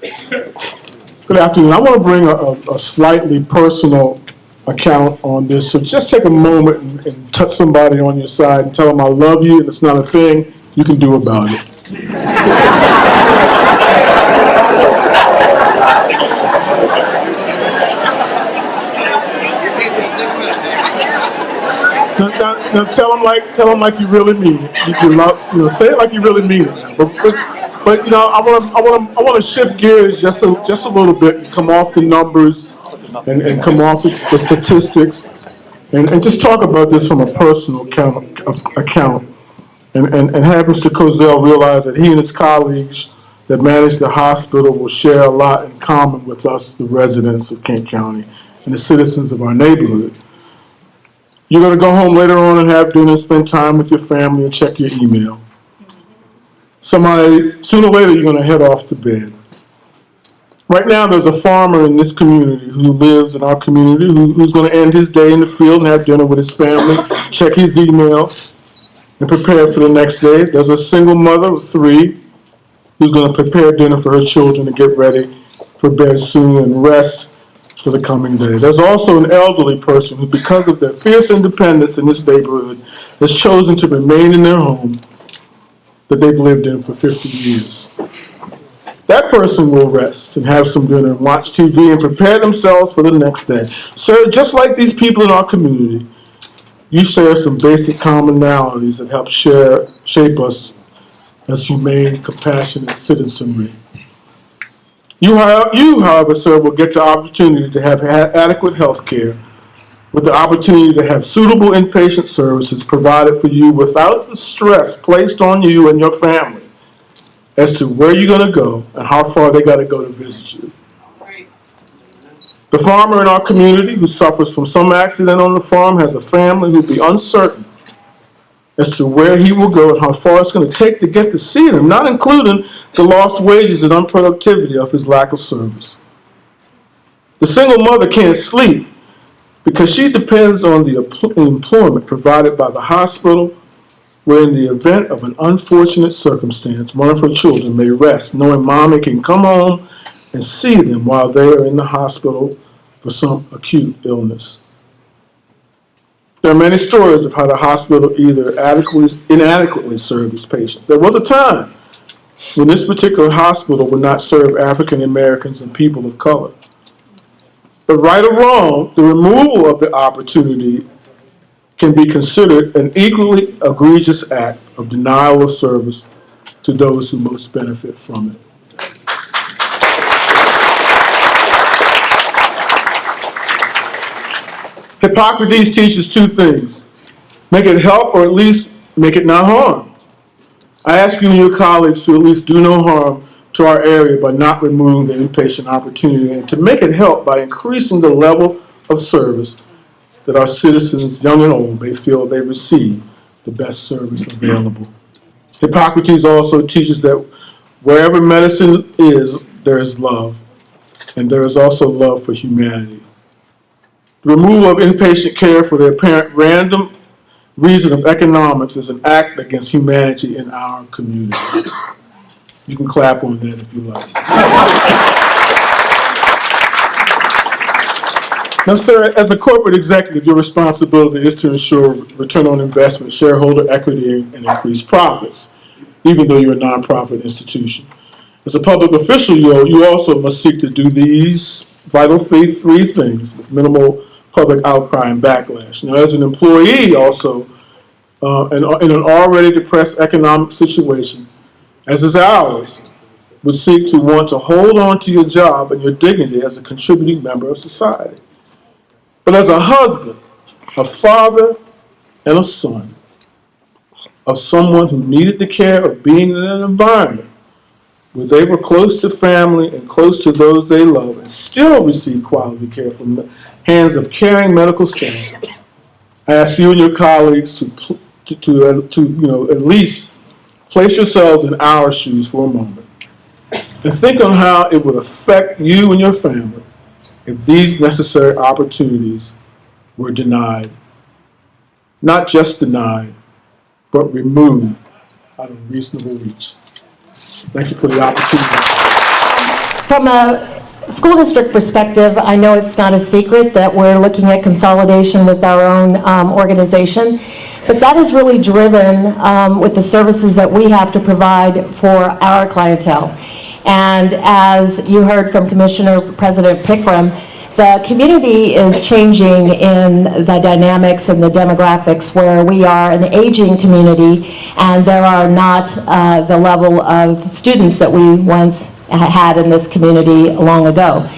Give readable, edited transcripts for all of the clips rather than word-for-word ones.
Good afternoon. I want to bring a slightly personal account on this. So just take a moment and touch somebody on your side and tell them I love you and it's not a thing you can do about it. Now tell them like you really mean it. Say it like you really mean it. Now. But I want to shift gears just a little bit and come off the numbers and come off the statistics and just talk about this from a personal account and have Mr. Kozel realize that he and his colleagues that manage the hospital will share a lot in common with us, the residents of Kent County and the citizens of our neighborhood. You're going to go home later on and have dinner, spend time with your family, and check your email. Sooner or later, you're going to head off to bed. Right now, there's a farmer in this community who lives in our community who's going to end his day in the field and have dinner with his family, check his email, and prepare for the next day. There's a single mother of 3 who's going to prepare dinner for her children and get ready for bed soon and rest for the coming day. There's also an elderly person who, because of their fierce independence in this neighborhood, has chosen to remain in their home that they've lived in for 50 years. That person will rest and have some dinner and watch TV and prepare themselves for the next day. Sir, just like these people in our community, you share some basic commonalities that help shape us as humane, compassionate citizenry. You, however, sir, will get the opportunity to have adequate health care with the opportunity to have suitable inpatient services provided for you without the stress placed on you and your family as to where you're going to go and how far they got to go to visit you. Right. The farmer in our community who suffers from some accident on the farm has a family who'd be uncertain as to where he will go and how far it's going to take to get to see them, not including the lost wages and unproductivity of his lack of service. The single mother can't sleep because she depends on the employment provided by the hospital, where in the event of an unfortunate circumstance, one of her children may rest, knowing mommy can come home and see them while they are in the hospital for some acute illness. There are many stories of how the hospital either inadequately served its patients. There was a time when this particular hospital would not serve African Americans and people of color. But right or wrong, the removal of the opportunity can be considered an equally egregious act of denial of service to those who most benefit from it. Hippocrates teaches 2 things. Make it help or at least make it not harm. I ask you and your colleagues to at least do no harm to our area by not removing the inpatient opportunity and to make it help by increasing the level of service that our citizens, young and old, may feel they receive the best service available. Hippocrates also teaches that wherever medicine is, there is love, and there is also love for humanity. The removal of inpatient care for the apparent random reason of economics is an act against humanity in our community. You can clap on that if you like. Now, sir, as a corporate executive, your responsibility is to ensure return on investment, shareholder equity, and increased profits, even though you're a nonprofit institution. As a public official, you also must seek to do these vital 3 things with minimal public outcry and backlash. Now, as an employee also, in an already depressed economic situation, as is ours, would seek to want to hold on to your job and your dignity as a contributing member of society. But as a husband, a father, and a son of someone who needed the care of being in an environment where they were close to family and close to those they love and still receive quality care from the hands of caring medical staff, I ask you and your colleagues to at least place yourselves in our shoes for a moment and think on how it would affect you and your family if these necessary opportunities were denied. Not just denied, but removed out of reasonable reach. Thank you for the opportunity. From a school district perspective, I know it's not a secret that we're looking at consolidation with our own organization, but that is really driven with the services that we have to provide for our clientele. And as you heard from Commissioner President Pickram, the community is changing in the dynamics and the demographics, where we are an aging community and there are not the level of students that we once had in this community long ago.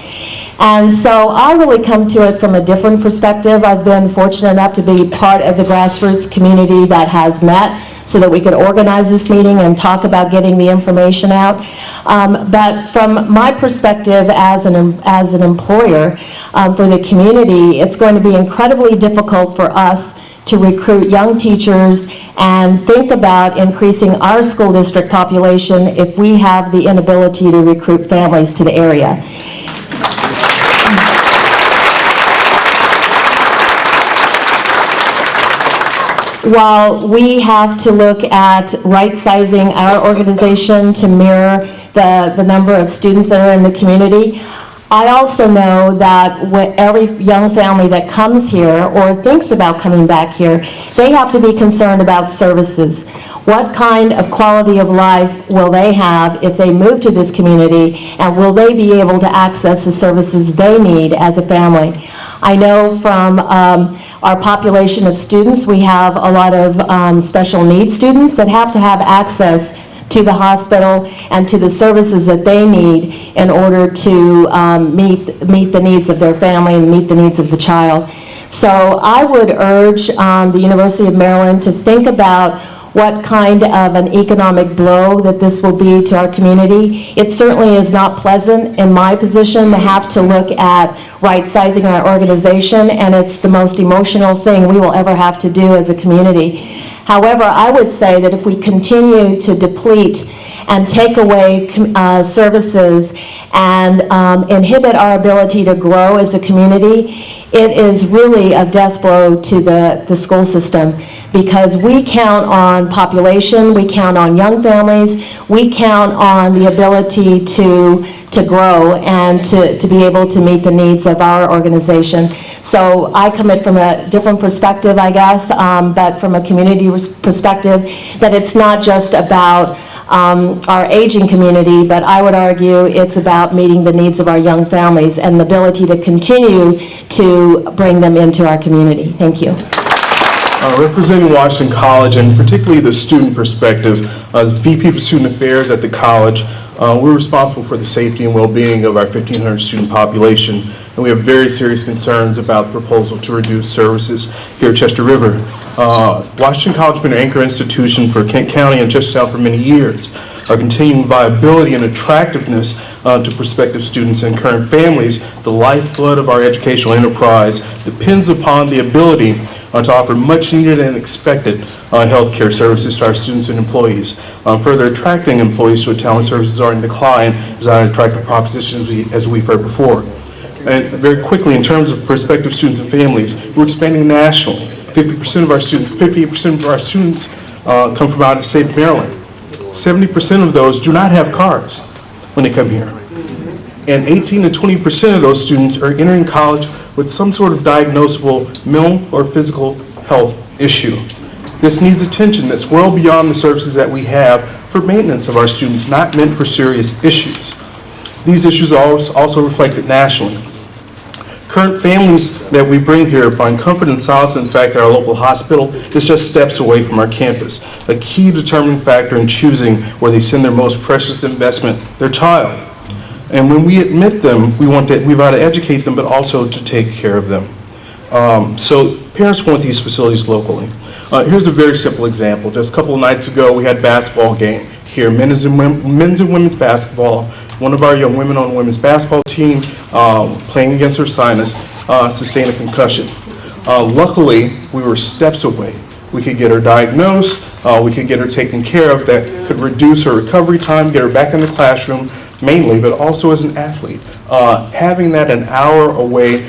And so I really come to it from a different perspective. I've been fortunate enough to be part of the grassroots community that has met so that we could organize this meeting and talk about getting the information out. But from my perspective as an employer for the community, it's going to be incredibly difficult for us to recruit young teachers and think about increasing our school district population if we have the inability to recruit families to the area. While we have to look at right-sizing our organization to mirror the number of students that are in the community, I also know that every young family that comes here or thinks about coming back here, they have to be concerned about services. What kind of quality of life will they have if they move to this community, and will they be able to access the services they need as a family? I know from our population of students, we have a lot of special needs students that have to have access to the hospital and to the services that they need in order to meet the needs of their family and meet the needs of the child. So I would urge the University of Maryland to think about what kind of an economic blow that this will be to our community. It certainly is not pleasant in my position to have to look at right-sizing our organization, and it's the most emotional thing we will ever have to do as a community. However, I would say that if we continue to deplete and take away services and inhibit our ability to grow as a community, it is really a death blow to the school system, because we count on population, we count on young families, we count on the ability to grow and to be able to meet the needs of our organization. So I come at from a different perspective, I guess, but from a community perspective, that it's not just about our aging community, but I would argue it's about meeting the needs of our young families and the ability to continue to bring them into our community. Thank you. Representing Washington College, and particularly the student perspective, as VP for Student Affairs at the college, we're responsible for the safety and well-being of our 1,500 student population, and we have very serious concerns about the proposal to reduce services here at Chester River. Washington College has been an anchor institution for Kent County and Chestertown for many years. Our continuing viability and attractiveness to prospective students and current families, the lifeblood of our educational enterprise, depends upon the ability to offer much needed and expected health care services to our students and employees. Further attracting employees to a talent services are in decline is not an attractive proposition as we've heard before. And very quickly, in terms of prospective students and families, we're expanding nationally. 50% of our students, 58% of our students come from out of the state of Maryland. 70% of those do not have cars when they come here. And 18 to 20% of those students are entering college with some sort of diagnosable mental or physical health issue. This needs attention that's well beyond the services that we have for maintenance of our students, not meant for serious issues. These issues are also reflected nationally. Current families that we bring here find comfort and solace in the fact that our local hospital is just steps away from our campus, a key determining factor in choosing where they send their most precious investment, their child. And when we admit them, we've got to educate them, but also to take care of them. So parents want these facilities locally. Here's a very simple example. Just a couple of nights ago, we had a basketball game here, men's and women's basketball. One of our young women on the women's basketball team playing against her sinus sustained a concussion. Luckily, we were steps away. We could get her diagnosed, we could get her taken care of. That could reduce her recovery time, get her back in the classroom mainly, but also as an athlete. Having that an hour away,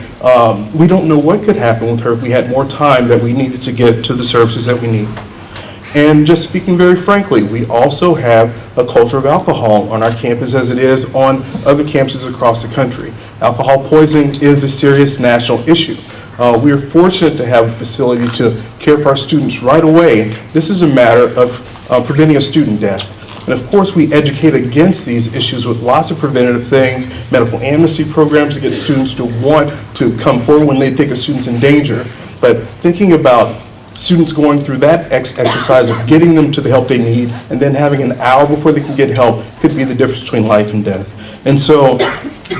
we don't know what could happen with her if we had more time that we needed to get to the services that we need. And just speaking very frankly, we also have a culture of alcohol on our campus as it is on other campuses across the country. Alcohol poisoning is a serious national issue. We are fortunate to have a facility to care for our students right away. This is a matter of preventing a student death. And of course, we educate against these issues with lots of preventative things, medical amnesty programs to get students to want to come forward when they think a student's in danger. But thinking about students going through that exercise of getting them to the help they need and then having an hour before they can get help could be the difference between life and death. And so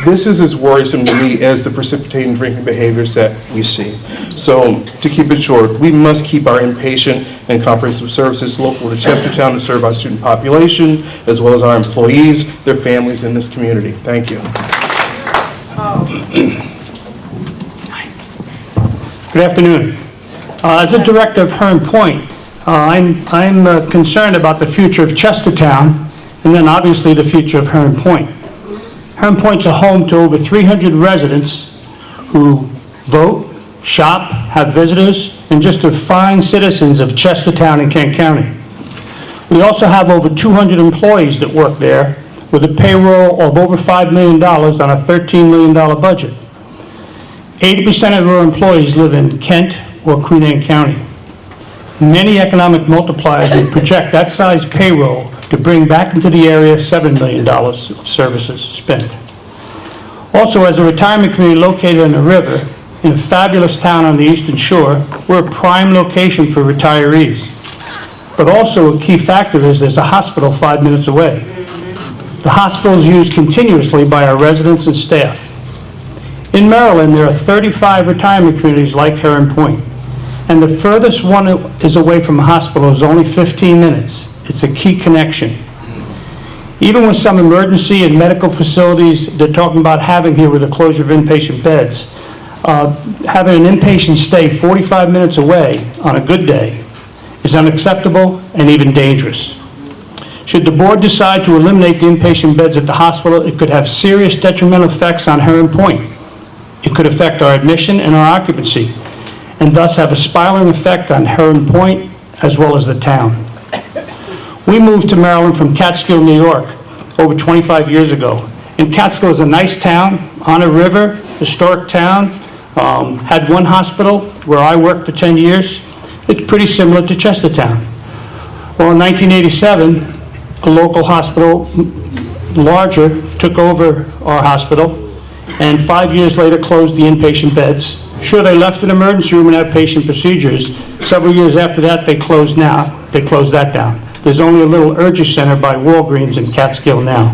this is as worrisome to me as the precipitating drinking behaviors that we see. So to keep it short, we must keep our inpatient and comprehensive services local to Chestertown to serve our student population, as well as our employees, their families in this community. Thank you. Good afternoon. As a director of Hearn Point, I'm concerned about the future of Chestertown and then obviously the future of Hearn Point. Hearn Point's a home to over 300 residents who vote, shop, have visitors, and just are fine citizens of Chestertown and Kent County. We also have over 200 employees that work there with a payroll of over $5 million on a $13 million budget. 80% of our employees live in Kent or Queen Anne County. Many economic multipliers would project that size payroll to bring back into the area $7 million of services spent. Also, as a retirement community located on the river, in a fabulous town on the Eastern Shore, we're a prime location for retirees. But also a key factor is there's a hospital 5 minutes away. The hospital is used continuously by our residents and staff. In Maryland, there are 35 retirement communities like Heron Point, and the furthest one is away from a hospital is only 15 minutes. It's a key connection. Even with some emergency and medical facilities they're talking about having here with the closure of inpatient beds, having an inpatient stay 45 minutes away on a good day is unacceptable and even dangerous. Should the board decide to eliminate the inpatient beds at the hospital, it could have serious detrimental effects on Heron Point. It could affect our admission and our occupancy, and thus have a spiraling effect on Heron Point as well as the town. We moved to Maryland from Catskill, New York, over 25 years ago. And Catskill is a nice town, on a river, historic town, had one hospital where I worked for 10 years. It's pretty similar to Chestertown. Well, in 1987, a local hospital, larger, took over our hospital, and 5 years later closed the inpatient beds. Sure, they left an emergency room and outpatient procedures. Several years after that, they closed that down. There's only a little urgent center by Walgreens in Catskill now.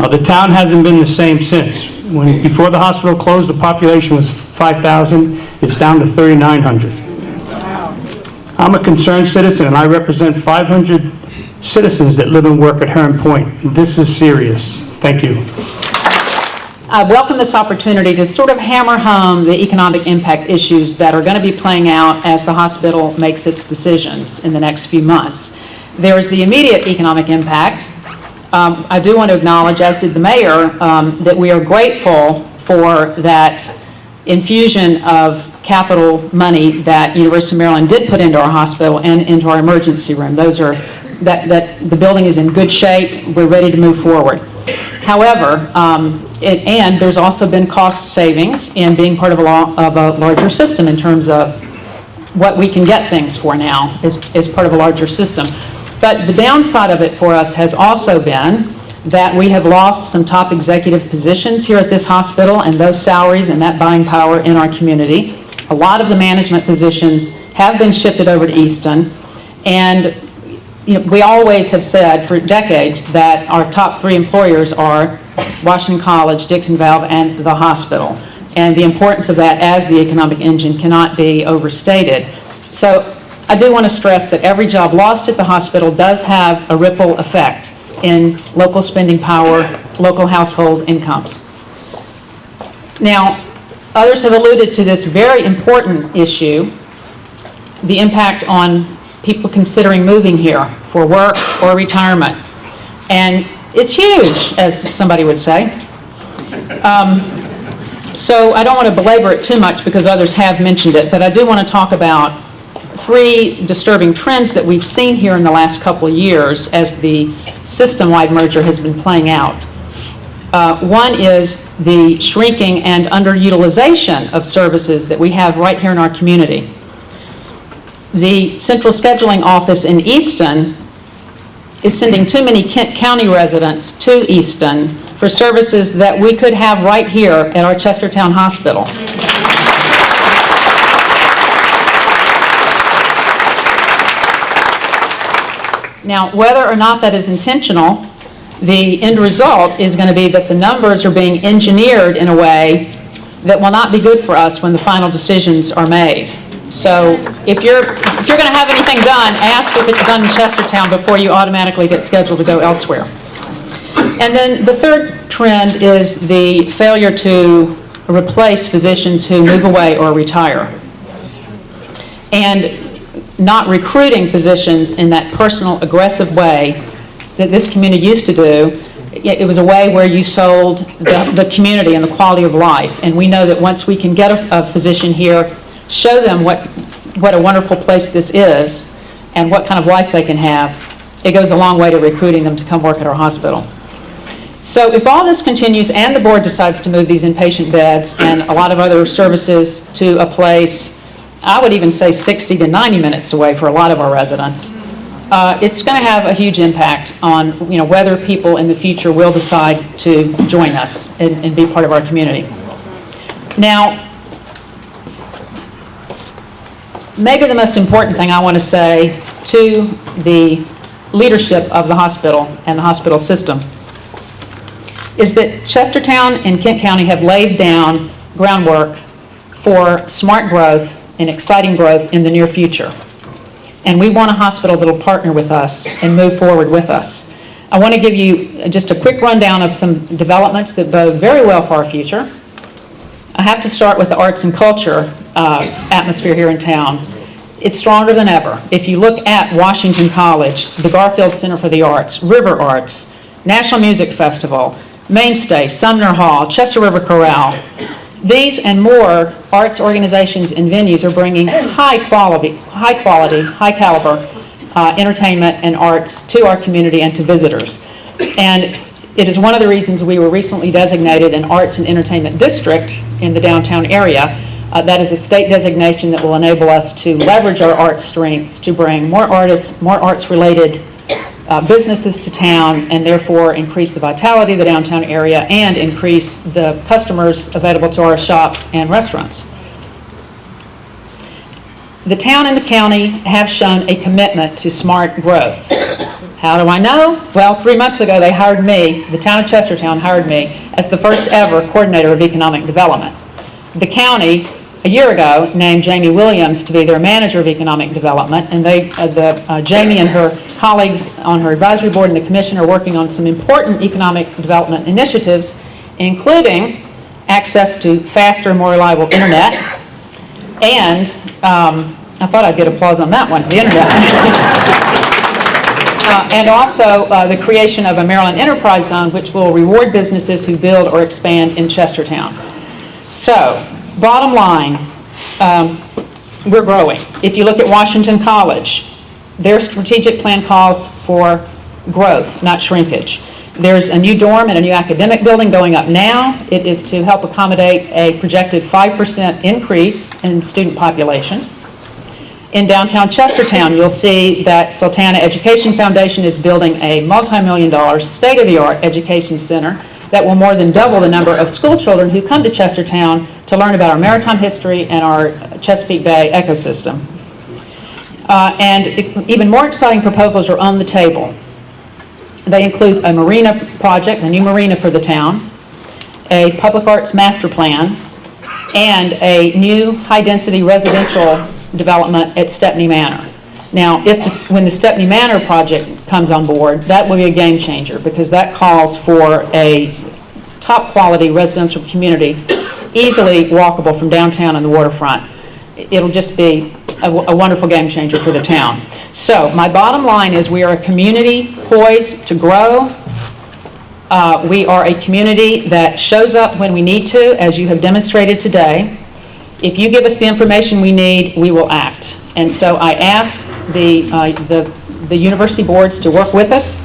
The town hasn't been the same since. Before the hospital closed, the population was 5,000. It's down to 3,900. I'm a concerned citizen, and I represent 500 citizens that live and work at Heron Point. This is serious. Thank you. I welcome this opportunity to sort of hammer home the economic impact issues that are going to be playing out as the hospital makes its decisions in the next few months. There is the immediate economic impact. I do want to acknowledge, as did the mayor, that we are grateful for that infusion of capital money that University of Maryland did put into our hospital and into our emergency room. That the building is in good shape. We're ready to move forward. However, and there's also been cost savings in being part of a larger system in terms of what we can get things for now as part of a larger system. But the downside of it for us has also been that we have lost some top executive positions here at this hospital, and those salaries and that buying power in our community. A lot of the management positions have been shifted over to Easton, and we always have said for decades that our top three employers are Washington College, Dixon Valve, and the hospital. And the importance of that as the economic engine cannot be overstated. So I do want to stress that every job lost at the hospital does have a ripple effect in local spending power, local household incomes. Now, others have alluded to this very important issue, the impact on people considering moving here for work or retirement. And it's huge, as somebody would say. So I don't want to belabor it too much because others have mentioned it, but I do want to talk about three disturbing trends that we've seen here in the last couple of years as the system-wide merger has been playing out. One is the shrinking and underutilization of services that we have right here in our community. The central scheduling office in Easton is sending too many Kent County residents to Easton for services that we could have right here at our Chestertown Hospital. Now, whether or not that is intentional, the end result is going to be that the numbers are being engineered in a way that will not be good for us when the final decisions are made. So if you're going to have anything done, ask if it's done in Chestertown before you automatically get scheduled to go elsewhere. And then the third trend is the failure to replace physicians who move away or retire, and not recruiting physicians in that personal, aggressive way that this community used to do. It was a way where you sold the community and the quality of life. And we know that once we can get a physician here, show them what a wonderful place this is and what kind of life they can have, it goes a long way to recruiting them to come work at our hospital. So if all this continues and the board decides to move these inpatient beds and a lot of other services to a place, I would even say 60 to 90 minutes away for a lot of our residents, it's going to have a huge impact on whether people in the future will decide to join us and be part of our community. Now, maybe the most important thing I want to say to the leadership of the hospital and the hospital system is that Chestertown and Kent County have laid down groundwork for smart growth and exciting growth in the near future. And we want a hospital that will partner with us and move forward with us. I want to give you just a quick rundown of some developments that bode very well for our future. I have to start with the arts and culture atmosphere here in town. It's stronger than ever. If you look at Washington College, the Garfield Center for the Arts, River Arts, National Music Festival, Mainstay, Sumner Hall, Chester River Chorale, these and more arts organizations and venues are bringing high caliber entertainment and arts to our community and to visitors. And it is one of the reasons we were recently designated an arts and entertainment district in the downtown area. That is a state designation that will enable us to leverage our arts strengths to bring more artists, more arts-related businesses to town, and therefore increase the vitality of the downtown area and increase the customers available to our shops and restaurants. The town and the county have shown a commitment to smart growth. How do I know? Well, 3 months ago they hired me, the town of Chestertown hired me as the first ever coordinator of economic development. The county, a year ago, named Jamie Williams to be their manager of economic development, and Jamie and her colleagues on her advisory board and the commission are working on some important economic development initiatives, including access to faster, more reliable internet, and I thought I'd get applause on that one, the internet. And also the creation of a Maryland Enterprise Zone, which will reward businesses who build or expand in Chestertown. So, bottom line, we're growing. If you look at Washington College, their strategic plan calls for growth, not shrinkage. There's a new dorm and a new academic building going up now. It is to help accommodate a projected 5% increase in student population. In downtown Chestertown, you'll see that Sultana Education Foundation is building a multi-million-dollar state-of-the-art education center that will more than double the number of school children who come to Chestertown to learn about our maritime history and our Chesapeake Bay ecosystem. Even more exciting proposals are on the table. They include a marina project, a new marina for the town, a public arts master plan, and a new high-density residential development at Stepney Manor. Now, when the Stepney Manor project comes on board, that will be a game changer because that calls for a top-quality residential community, easily walkable from downtown and the waterfront. It'll just be a wonderful game changer for the town. So, my bottom line is we are a community poised to grow. We are a community that shows up when we need to, as you have demonstrated today. If you give us the information we need, we will act. And so I ask the university boards to work with us.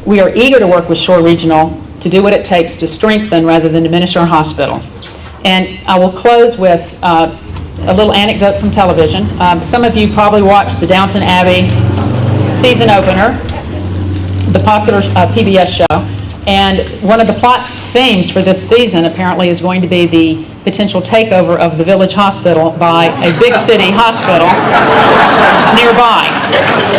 We are eager to work with Shore Regional to do what it takes to strengthen rather than diminish our hospital. And I will close with a little anecdote from television. Some of you probably watched the Downton Abbey season opener, the popular PBS show. And one of the plot themes for this season apparently is going to be the potential takeover of the village hospital by a big city hospital nearby.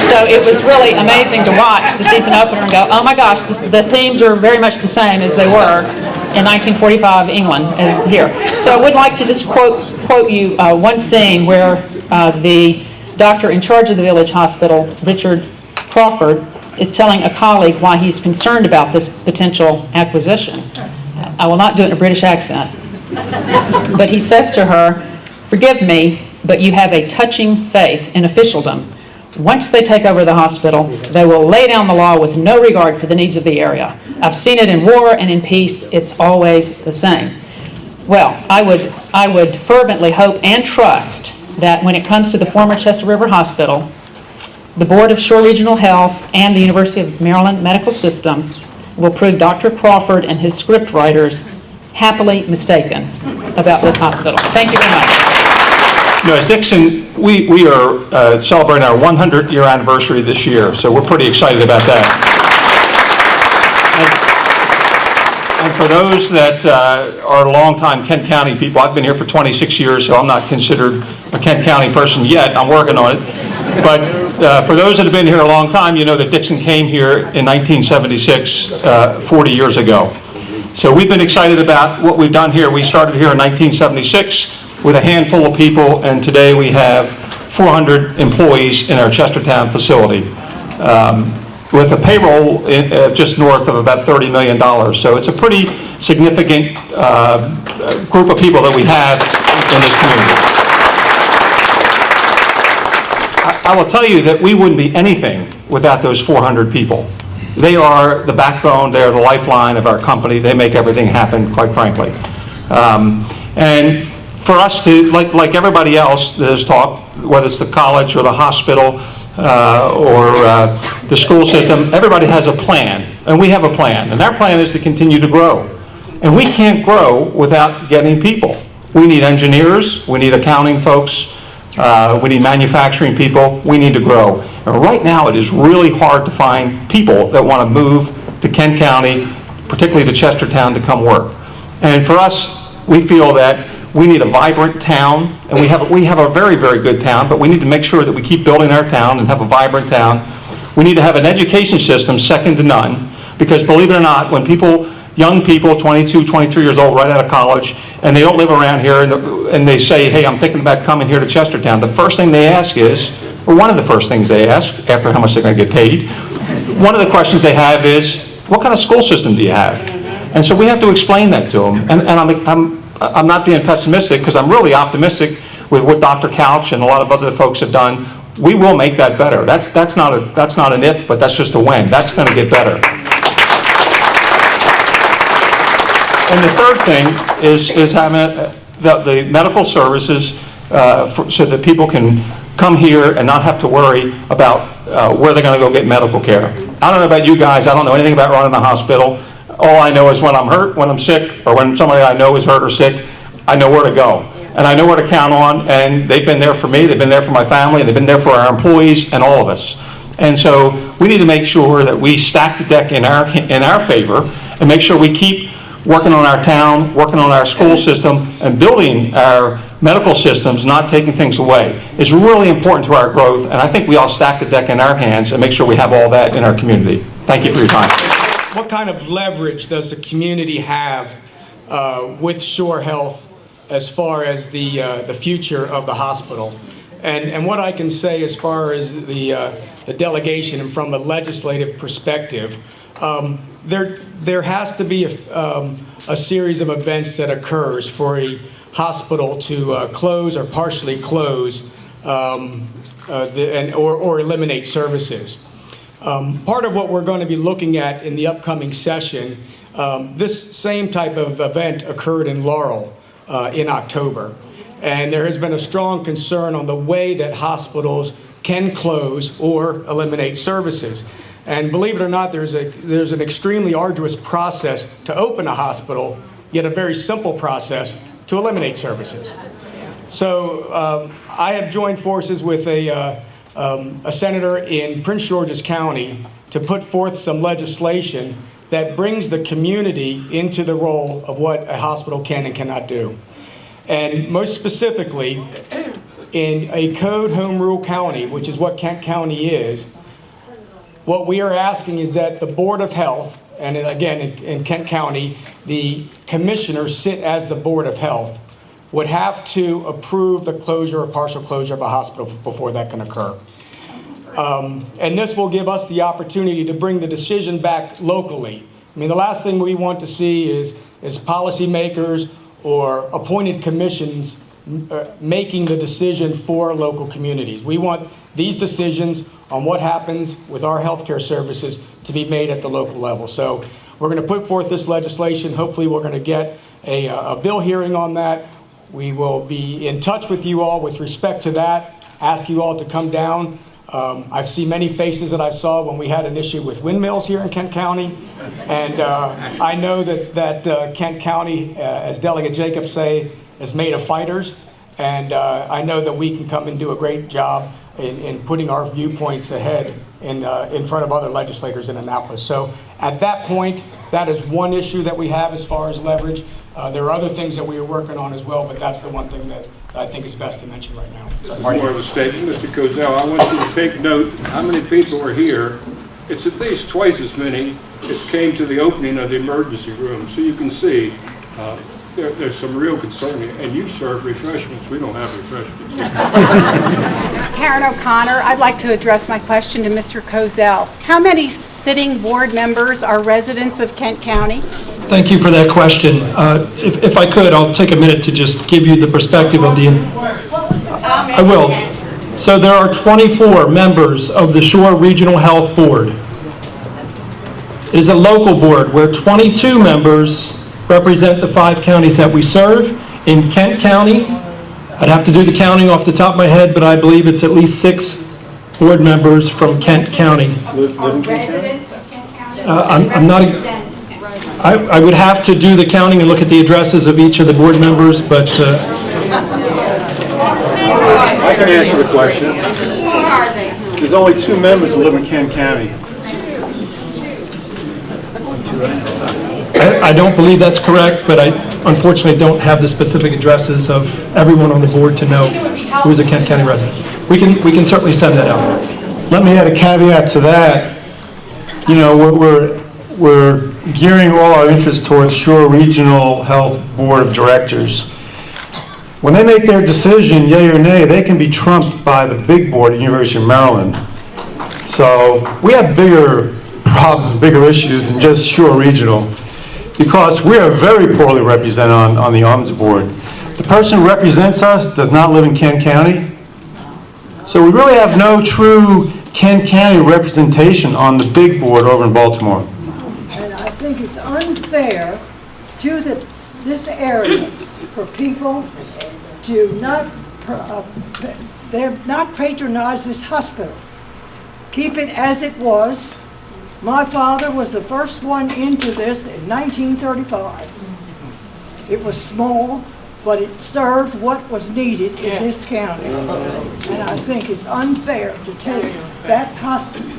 So it was really amazing to watch the season opener and go, oh my gosh, the themes are very much the same as they were in 1945 England as here. So I would like to just quote you one scene where the doctor in charge of the village hospital, Richard Crawford, is telling a colleague why he's concerned about this potential acquisition. I will not do it in a British accent. But he says to her, "Forgive me, but you have a touching faith in officialdom. Once they take over the hospital, they will lay down the law with no regard for the needs of the area. I've seen it in war and in peace. It's always the same." Well, I would fervently hope and trust that when it comes to the former Chester River Hospital, the Board of Shore Regional Health and the University of Maryland Medical System will prove Dr. Crawford and his script writers happily mistaken about this hospital. Thank you very much. You know, as Dixon, we are celebrating our 100-year anniversary this year, so we're pretty excited about that. And for those that are longtime Kent County people, I've been here for 26 years, so I'm not considered a Kent County person yet. I'm working on it. But for those that have been here a long time, you know that Dixon came here in 1976, 40 years ago. So we've been excited about what we've done here. We started here in 1976 with a handful of people, and today we have 400 employees in our Chestertown facility, with a payroll just north of about $30 million. So it's a pretty significant group of people that we have in this community. I will tell you that we wouldn't be anything without those 400 people. They are the backbone, they are the lifeline of our company. They make everything happen, quite frankly. And for us to, like everybody else that has talked, whether it's the college or the hospital or the school system, everybody has a plan, and we have a plan. And our plan is to continue to grow. And we can't grow without getting people. We need engineers, we need accounting folks, we need manufacturing people, we need to grow. And right now it is really hard to find people that want to move to Kent County, particularly to Chestertown, to come work. And for us, we feel that we need a vibrant town, and we have a very, very good town, but we need to make sure that we keep building our town and have a vibrant town. We need to have an education system second to none, because believe it or not, when young people, 22, 23 years old, right out of college, and they don't live around here, and they say, hey, I'm thinking about coming here to Chestertown, the first thing they ask is, or one of the first things they ask, after how much they're going to get paid, one of the questions they have is, what kind of school system do you have? And so we have to explain that to them. And I'm not being pessimistic, because I'm really optimistic with what Dr. Couch and a lot of other folks have done. We will make that better. That's not an if, but that's just a when. That's going to get better. And the third thing is having the medical services so that people can come here and not have to worry about where they're going to go get medical care. I don't know about you guys. I don't know anything about running a hospital. All I know is when I'm hurt, when I'm sick, or when somebody I know is hurt or sick, I know where to go. And I know where to count on, and they've been there for me, they've been there for my family, and they've been there for our employees and all of us. And so we need to make sure that we stack the deck in our favor and make sure we keep working on our town, working on our school system, and building our medical systems, not taking things away. It's really important to our growth, and I think we all stack the deck in our hands and make sure we have all that in our community. Thank you for your time. What kind of leverage does the community have with Shore Health as far as the future of the hospital? And what I can say as far as the delegation and from a legislative perspective, there has to be a series of events that occurs for a hospital to close or partially close or eliminate services. Part of what we're going to be looking at in the upcoming session, this same type of event occurred in Laurel in October. And there has been a strong concern on the way that hospitals can close or eliminate services. And believe it or not, there's an extremely arduous process to open a hospital, yet a very simple process to eliminate services. So I have joined forces with a senator in Prince George's County to put forth some legislation that brings the community into the role of what a hospital can and cannot do. And most specifically, in a code home rule county, which is what Kent County is, what we are asking is that the Board of Health, and again, in Kent County, the commissioners sit as the Board of Health, would have to approve the closure or partial closure of a hospital before that can occur. And this will give us the opportunity to bring the decision back locally. I mean, the last thing we want to see is policymakers or appointed commissions making the decision for local communities. We want these decisions on what happens with our healthcare services to be made at the local level. So we're going to put forth this legislation. Hopefully we're going to get a bill hearing on that. We will be in touch with you all with respect to that, ask you all to come down. I've seen many faces that I saw when we had an issue with windmills here in Kent County. And I know that Kent County, as Delegate Jacobs say, is made of fighters. And I know that we can come and do a great job in putting our viewpoints ahead in front of other legislators in Annapolis. So at that point, that is one issue that we have as far as leverage. There are other things that we are working on as well, but that's the one thing that I think is best to mention right now. This is more of a statement, Mr. Kozel. I want you to take note how many people are here. It's at least twice as many as came to the opening of the emergency room. So you can see there's some real concern here. And you serve refreshments. We don't have refreshments. Karen O'Connor, I'd like to address my question to Mr. Kozel. How many sitting board members are residents of Kent County? Thank you for that question. If I could, I'll take a minute to just give you the perspective of the... I will. So there are 24 members of the Shore Regional Health Board. It is a local board where 22 members represent the 5 counties that we serve. In Kent County, I'd have to do the counting off the top of my head, but I believe it's at least 6 board members from Kent County. Residents of Kent County? I'm not... I would have to do the counting and look at the addresses of each of the board members, but... I can answer the question. There's only 2 members who live in Kent County. I don't believe that's correct, but I unfortunately don't have the specific addresses of everyone on the board to know who is a Kent County resident. We can certainly send that out. Let me add a caveat to that. You know, we're gearing all our interest towards Shore Regional Health Board of Directors. When they make their decision, yay or nay, they can be trumped by the big board at the University of Maryland. So we have bigger problems, bigger issues than just Shore Regional, because we are very poorly represented on the ARMS board. The person who represents us does not live in Kent County. So we really have no true Kent County representation on the big board over in Baltimore. And I think it's unfair to this area for people to not patronize this hospital. Keep it as it was. My father was the first one into this in 1935. It was small, but it served what was needed in this county. And I think it's unfair to take that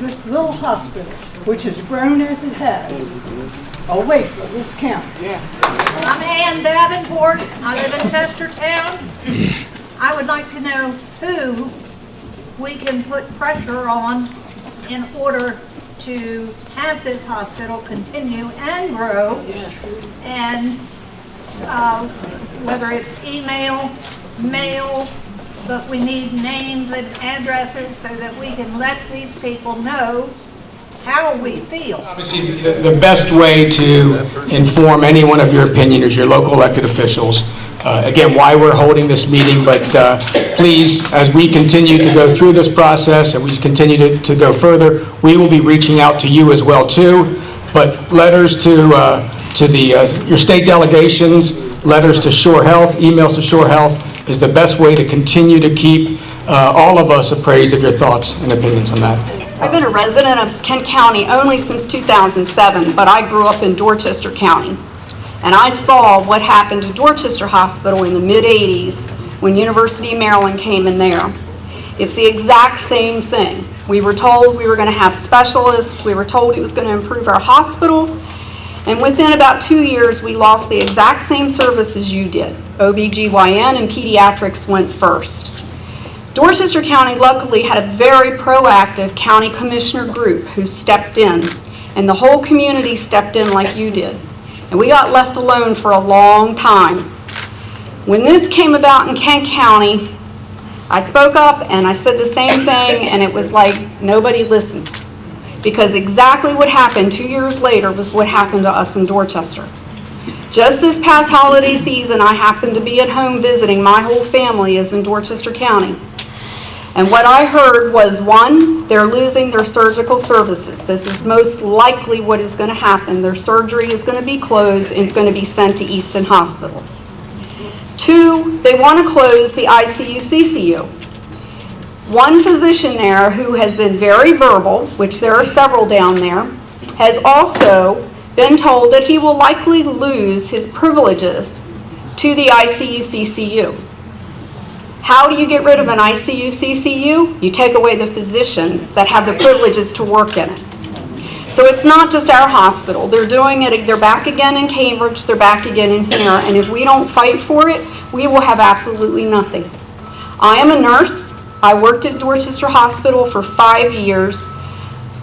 this little hospital, which has grown as it has, away from this county. I'm Ann Davenport. I live in Chestertown. I would like to know who we can put pressure on in order to have this hospital continue and grow, and whether it's email, mail, but we need names and addresses so that we can let these people know how we feel. Obviously, the best way to inform anyone of your opinion is your local elected officials. Again, why we're holding this meeting, but please, as we continue to go through this process and we continue to go further, we will be reaching out to you as well too. But letters to your state delegations, letters to Shore Health, emails to Shore Health, is the best way to continue to keep all of us appraised of your thoughts and opinions on that. I've been a resident of Kent County only since 2007, but I grew up in Dorchester County. And I saw what happened to Dorchester Hospital in the mid-'80s when University of Maryland came in there. It's the exact same thing. We were told we were going to have specialists. We were told it was going to improve our hospital. And within about 2 years, we lost the exact same services you did. OBGYN and pediatrics went first. Dorchester County luckily had a very proactive county commissioner group who stepped in, and the whole community stepped in like you did. And we got left alone for a long time. When this came about in Kent County, I spoke up and I said the same thing, and it was like nobody listened. Because exactly what happened 2 years later was what happened to us in Dorchester. Just this past holiday season, I happened to be at home visiting. My whole family is in Dorchester County. And what I heard was, one, they're losing their surgical services. This is most likely what is going to happen. Their surgery is going to be closed and it's going to be sent to Easton Hospital. Two, they want to close the ICU-CCU. One physician there who has been very verbal, which there are several down there, has also been told that he will likely lose his privileges to the ICU-CCU. How do you get rid of an ICU-CCU? You take away the physicians that have the privileges to work in it. So it's not just our hospital. They're doing it, they're back again in Cambridge, they're back again in here, and if we don't fight for it, we will have absolutely nothing. I am a nurse. I worked at Dorchester Hospital for 5 years.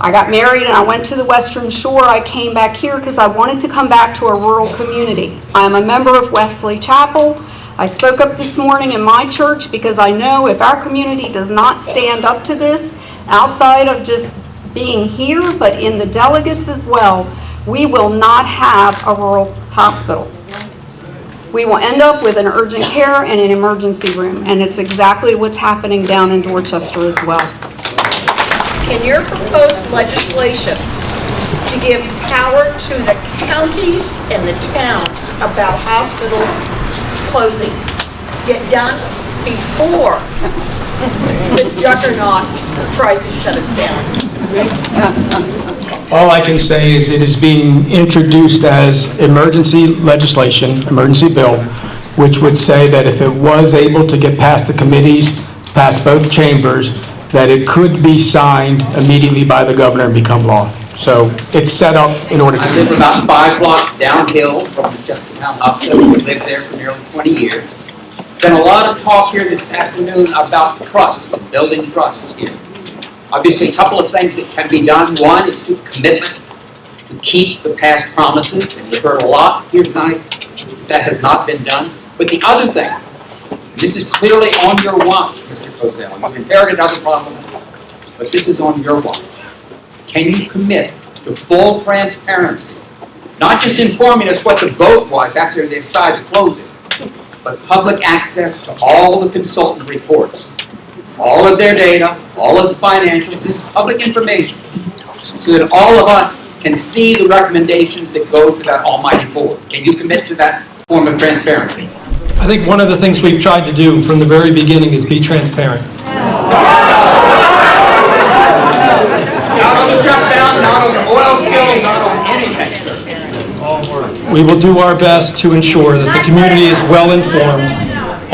I got married and I went to the Western Shore. I came back here because I wanted to come back to a rural community. I'm a member of Wesley Chapel. I spoke up this morning in my church because I know if our community does not stand up to this, outside of just being here, but in the delegates as well, we will not have a rural hospital. We will end up with an urgent care and an emergency room, and it's exactly what's happening down in Dorchester as well. In your proposed legislation to give power to the counties and the town about hospital closing, get done before the juggernaut tries to shut us down. All I can say is it is being introduced as emergency legislation, emergency bill, which would say that if it was able to get past the committees, past both chambers, that it could be signed immediately by the governor and become law. So it's set up in order to I do live this. about 5 blocks downhill from the Chestertown Hospital. We've lived there for nearly 20 years. Been a lot of talk here this afternoon about trust, building trust here. Obviously, a couple of things that can be done. One is to commitment to keep the past promises, and we've heard a lot here tonight that has not been done. But the other thing, this is clearly on your watch, Mr. Kozel. You inherited other problems, but this is on your watch. Can you commit to full transparency? Not just informing us what the vote was after they decided to close it, but public access to all the consultant reports, all of their data, all of the financials. This is public information, so that all of us can see the recommendations that go to that almighty board. Can you commit to that form of transparency? I think one of the things we've tried to do from the very beginning is be transparent. Not on the truck down, not on the oil spill, not on anything, sir. We will do our best to ensure that the community is well informed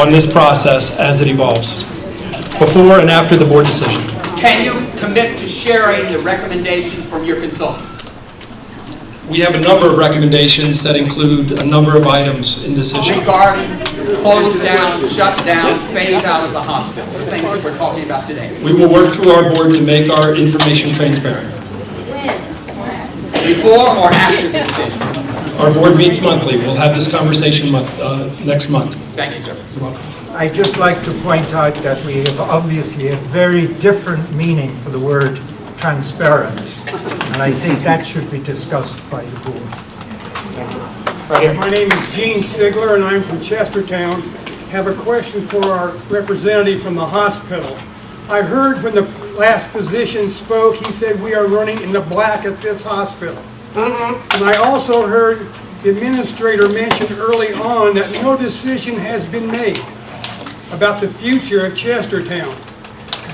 on this process as it evolves, before and after the board decision. Can you commit to sharing the recommendations from your consultants? We have a number of recommendations that include a number of items in this issue. Regarding close down, shut down, phase out of the hospital, the things that we're talking about today. We will work through our board to make our information transparent. Before or after the decision? Our board meets monthly. We'll have this conversation next month. Thank you, sir. You're welcome. I'd just like to point out that we have obviously a very different meaning for the word transparent, and I think that should be discussed by the board. Thank you. My name is Gene Sigler, and I'm from Chestertown. Have a question for our representative from the hospital. I heard when the last physician spoke, he said we are running in the black at this hospital. And I also heard the administrator mention early on that no decision has been made. about the future of Chestertown.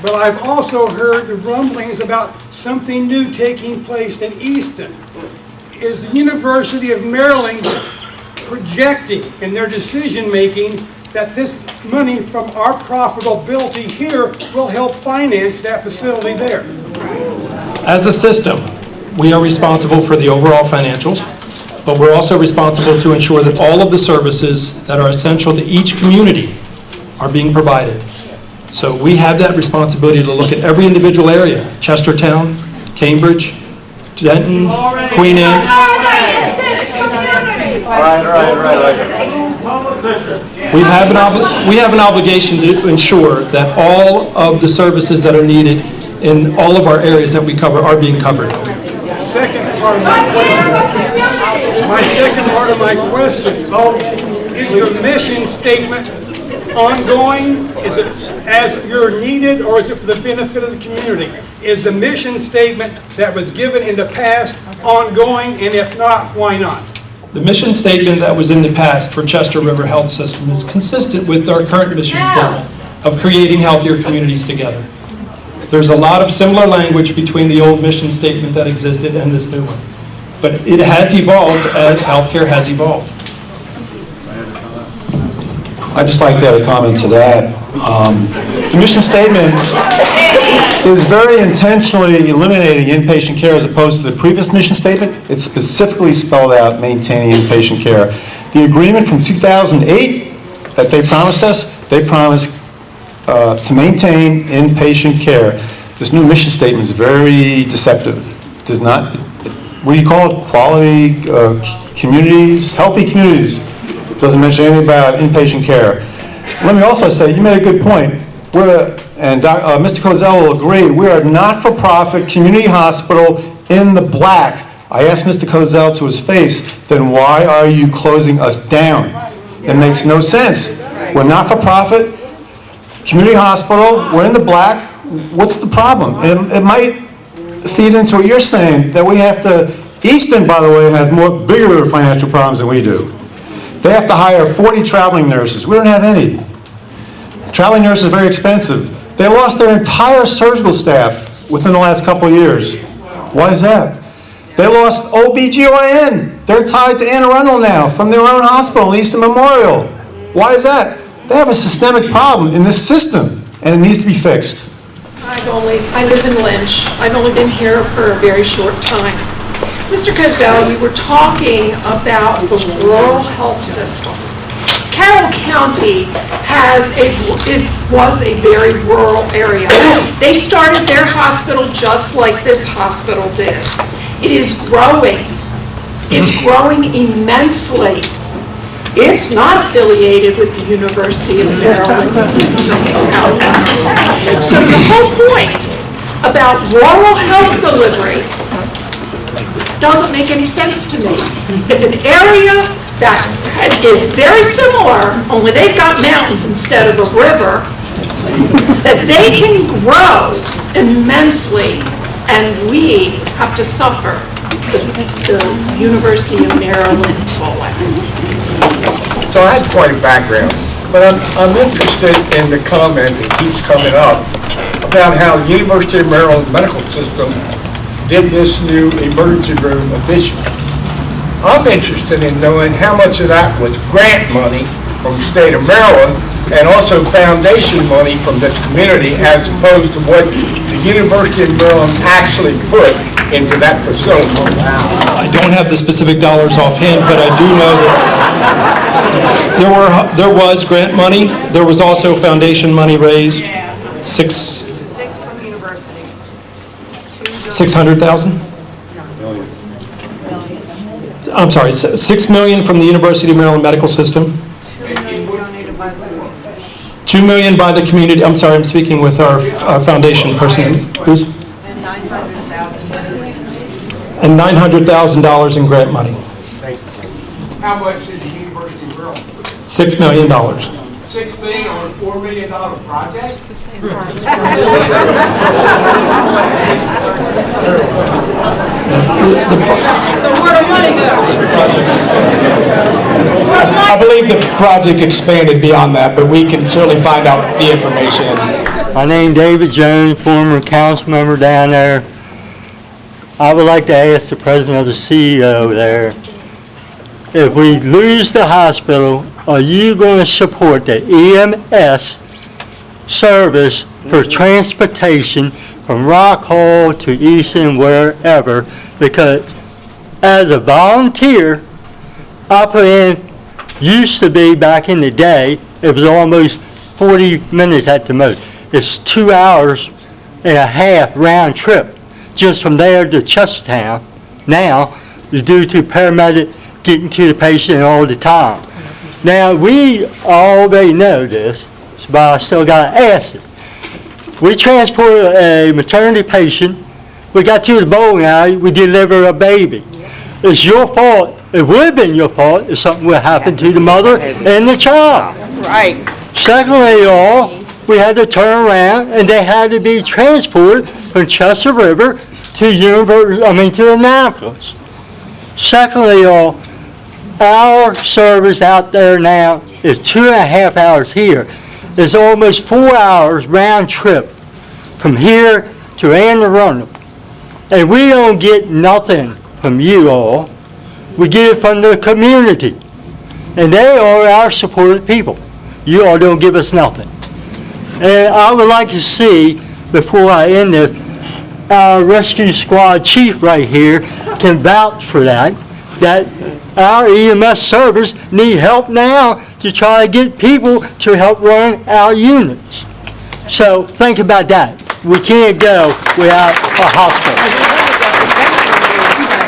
But I've also heard the rumblings about something new taking place in Easton. Is the University of Maryland projecting in their decision-making that this money from our profitability here will help finance that facility there? As a system, we are responsible for the overall financials, but we're also responsible to ensure that all of the services that are essential to each community are being provided. So we have that responsibility to look at every individual area, Chestertown, Cambridge, Denton, Queen Anne. We have an obligation to ensure that all of the services that are needed in all of our areas that we cover are being covered. My second part of my question, is your mission statement ongoing? Is it as you're needed, or is it for the benefit of the community? Is the mission statement that was given in the past ongoing, and if not, why not? The mission statement that was in the past for Chester River Health System is consistent with our current mission statement of creating healthier communities together. There's a lot of similar language between the old mission statement that existed and this new one. But it has evolved as healthcare has evolved. I'd just like to add a comment to that. The mission statement is very intentionally eliminating inpatient care as opposed to the previous mission statement. It specifically spelled out maintaining inpatient care. The agreement from 2008 that they promised us, they promised to maintain inpatient care. This new mission statement is very deceptive. It does not, what do you call it? Quality communities, healthy communities. It doesn't mention anything about inpatient care. Let me also say, you made a good point. Mr. Kozel will agree, we are a not-for-profit community hospital in the black. I asked Mr. Kozel to his face, then why are you closing us down? It makes no sense. We're not-for-profit, community hospital, we're in the black. What's the problem? And it might feed into what you're saying, that we have to, Easton, by the way, has bigger financial problems than we do. They have to hire 40 traveling nurses. We don't have any. Traveling nurses are very expensive. They lost their entire surgical staff within the last couple of years. Why is that? They lost OBGYN. They're tied to Anne Arundel now from their own hospital, Easton Memorial. Why is that? They have a systemic problem in this system, and it needs to be fixed. I live in Lynch. I've only been here for a very short time. Mr. Kozel, you were talking about the rural health system. Carroll County was a very rural area. They started their hospital just like this hospital did. It is growing. It's growing immensely. It's not affiliated with the University of Maryland system, however. So the whole point about rural health delivery doesn't make any sense to me. If an area that is very similar, only they've got mountains instead of a river, that they can grow immensely, and we have to suffer the University of Maryland fallout. So I have quite a background, but I'm interested in the comment that keeps coming up about how the University of Maryland Medical System did this new emergency room addition. I'm interested in knowing how much of that was grant money from the state of Maryland and also foundation money from this community as opposed to what the University of Maryland actually put into that facility. I don't have the specific dollars offhand, but I do know that there was grant money. There was also foundation money raised. Six from the university. 600,000? I'm sorry, 6 million from the University of Maryland Medical System. 2 million by the community. I'm sorry, I'm speaking with our foundation person. Who's? And $900,000 in grant money. How much did the University of Maryland put? $6 million. $6 million on a $4 million project? I believe the project expanded beyond that, but we can certainly find out the information. My name David Jones, former council member down there. I would like to ask the president of the CEO there, if we lose the hospital, are you going to support the EMS service for transportation from Rock Hall to Easton, wherever? Because as a volunteer, I put in, used to be back in the day, it was almost 40 minutes at the most. It's 2 hours and a half round trip just from there to Chestertown now, due to paramedic getting to the patient all the time. Now, we already know this, but I still got to ask it. We transported a maternity patient, we got to the bowling alley, we delivered a baby. It's your fault, it would have been your fault if something would happen to the mother and the child. Right. Secondly, we had to turn around and they had to be transported from Chester River to to Annapolis. Secondly, our service out there now is 2.5 hours here. It's almost 4 hours round trip from here to Anne Arundel. And we don't get nothing from you all. We get it from the community. And they are our supported people. You all don't give us nothing. And I would like to see, before I end this, our rescue squad chief right here can vouch for that our EMS service need help now to try to get people to help run our units. So think about that. We can't go without a hospital.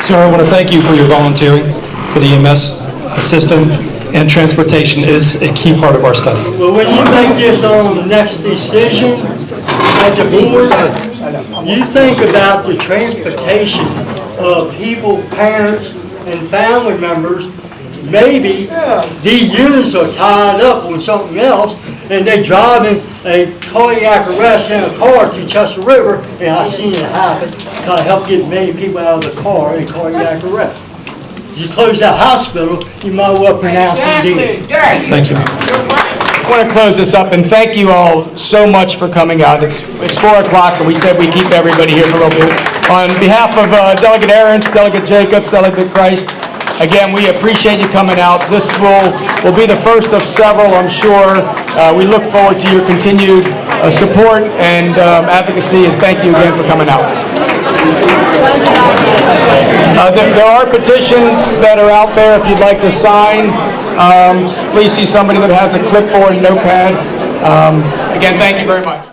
Sir, I want to thank you for your volunteering for the EMS system, and transportation is a key part of our study. Well, when you make this on the next decision at the board, you think about the transportation of people, parents, and family members. Maybe these units are tied up on something else, and they driving a cardiac arrest in a car to Chester River, and I seen it happen, because I helped get many people out of the car in cardiac arrest. You close that hospital, you might well pronounce it dead. Thank you. I want to close this up and thank you all so much for coming out. It's 4 o'clock and we said we keep everybody here for a little bit. On behalf of Delegate Ahrens, Delegate Jacobs, Delegate Christ, again, we appreciate you coming out. This will be the first of several, I'm sure. We look forward to your continued support and advocacy, and thank you again for coming out. There are petitions that are out there if you'd like to sign. Please see somebody that has a clipboard and notepad. Again, thank you very much.